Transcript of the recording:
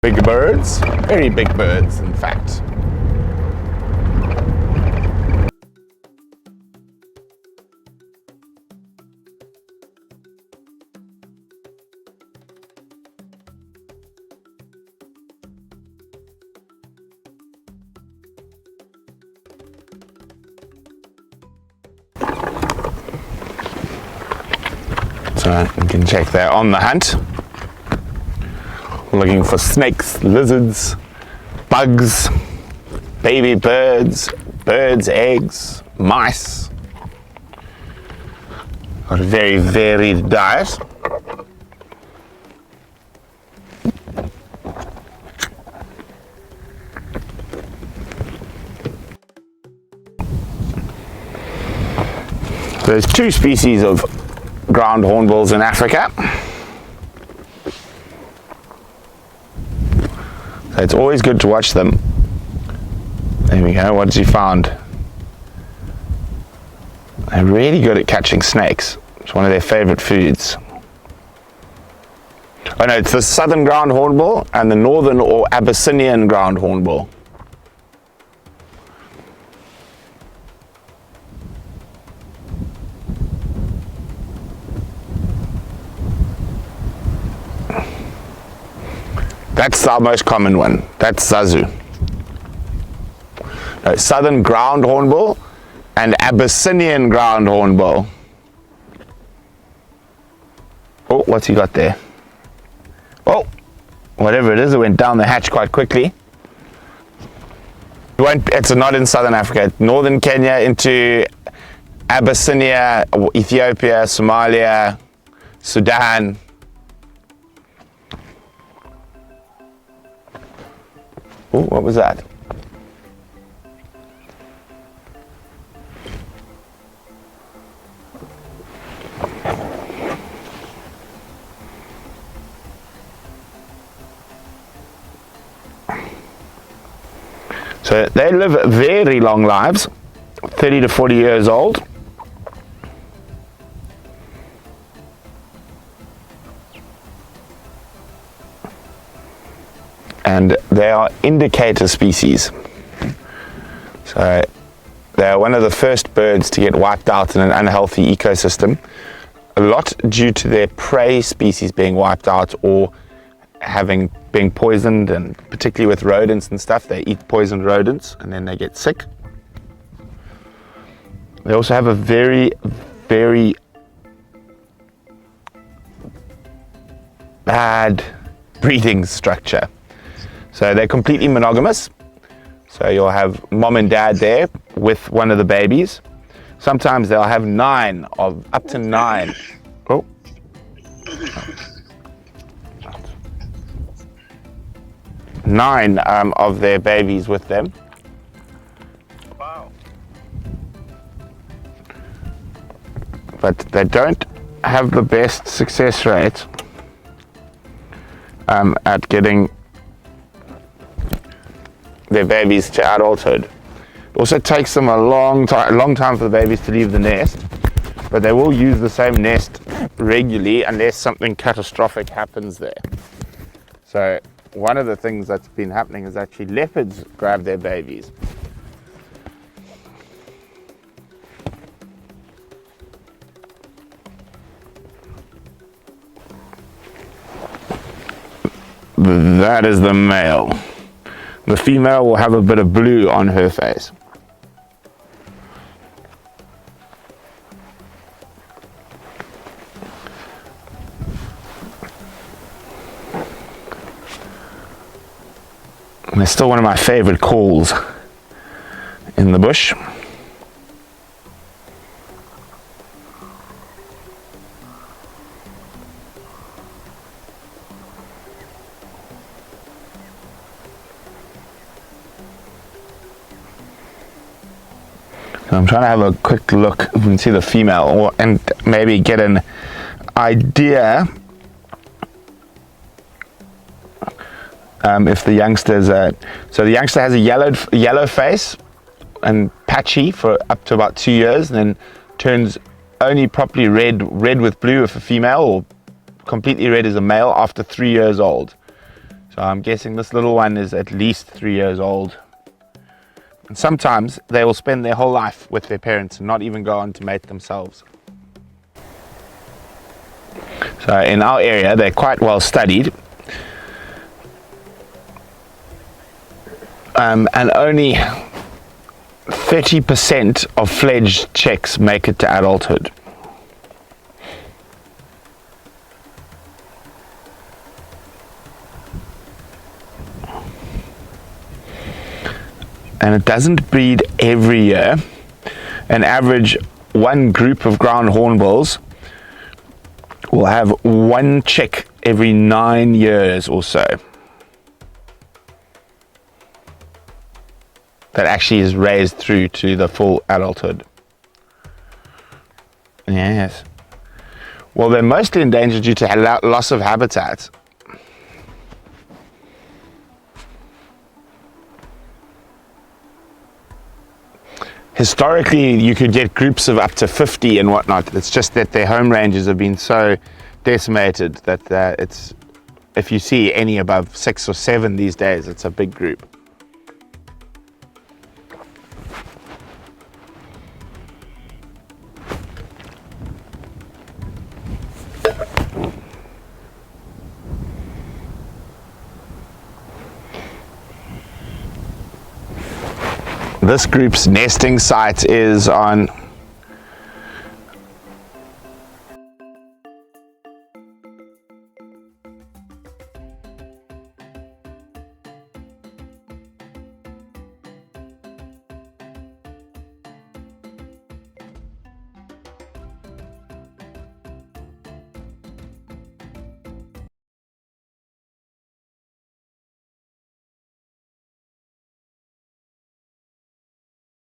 Big birds, very big birds in fact. So you can check they're on the hunt, looking for snakes, lizards, bugs, baby birds, birds' eggs, mice. Got a very varied diet. There's two species of ground hornbills in Africa. So it's always good to watch them. There we go, what has he found? They're really good at catching snakes. It's one of their favorite foods. Oh no, it's the southern ground hornbill and the northern or Abyssinian ground hornbill. That's our most common one. That's Zazu. No, southern ground hornbill and Abyssinian ground hornbill. Oh, what's he got there? Oh, whatever it is, it went down the hatch quite quickly. It's not in southern Africa. Northern Kenya into Abyssinia, Ethiopia, Somalia, Sudan. Oh, what was that? So they live very long lives, 30 to 40 years old. And they are indicator species. So they are one of the first birds to get wiped out in an unhealthy ecosystem, a lot due to their prey species being wiped out or being poisoned, and particularly with rodents and stuff, they eat poisoned rodents and then they get sick. They also have a very, very bad breeding structure. So they're completely monogamous. So you'll have mom and dad there with one of the babies. Sometimes they'll have up to nine. Oh. Nine of their babies with them. Wow. But they don't have the best success rate at getting their babies to adulthood. It also takes them a long time for the babies to leave the nest, but they will use the same nest regularly unless something catastrophic happens there. So one of the things that's been happening is actually leopards grab their babies. That is the male. The female will have a bit of blue on her face. And they're still one of my favorite calls in the bush. I'm trying to have a quick look if we can see the female and maybe get an idea if the youngsters so the youngster has a yellow face and patchy for up to about 2 years, and then turns only properly red with blue if a female, or completely red as a male after 3 years old. So So I'm guessing this little one is at least 3 years old. And sometimes they will spend their whole life with their parents and not even go on to mate themselves. So in our area, they're quite well studied. And only 30% of fledged chicks make it to adulthood. And it doesn't breed every year. An average one group of ground hornbills will have one chick every 9 years or so. That actually is raised through to the full adulthood. Yes. Well, they're mostly endangered due to loss of habitat. Historically, you could get groups of up to 50 and whatnot. It's just that their home ranges have been so decimated that if you see any above 6 or 7 these days, it's a big group. This group's nesting site is on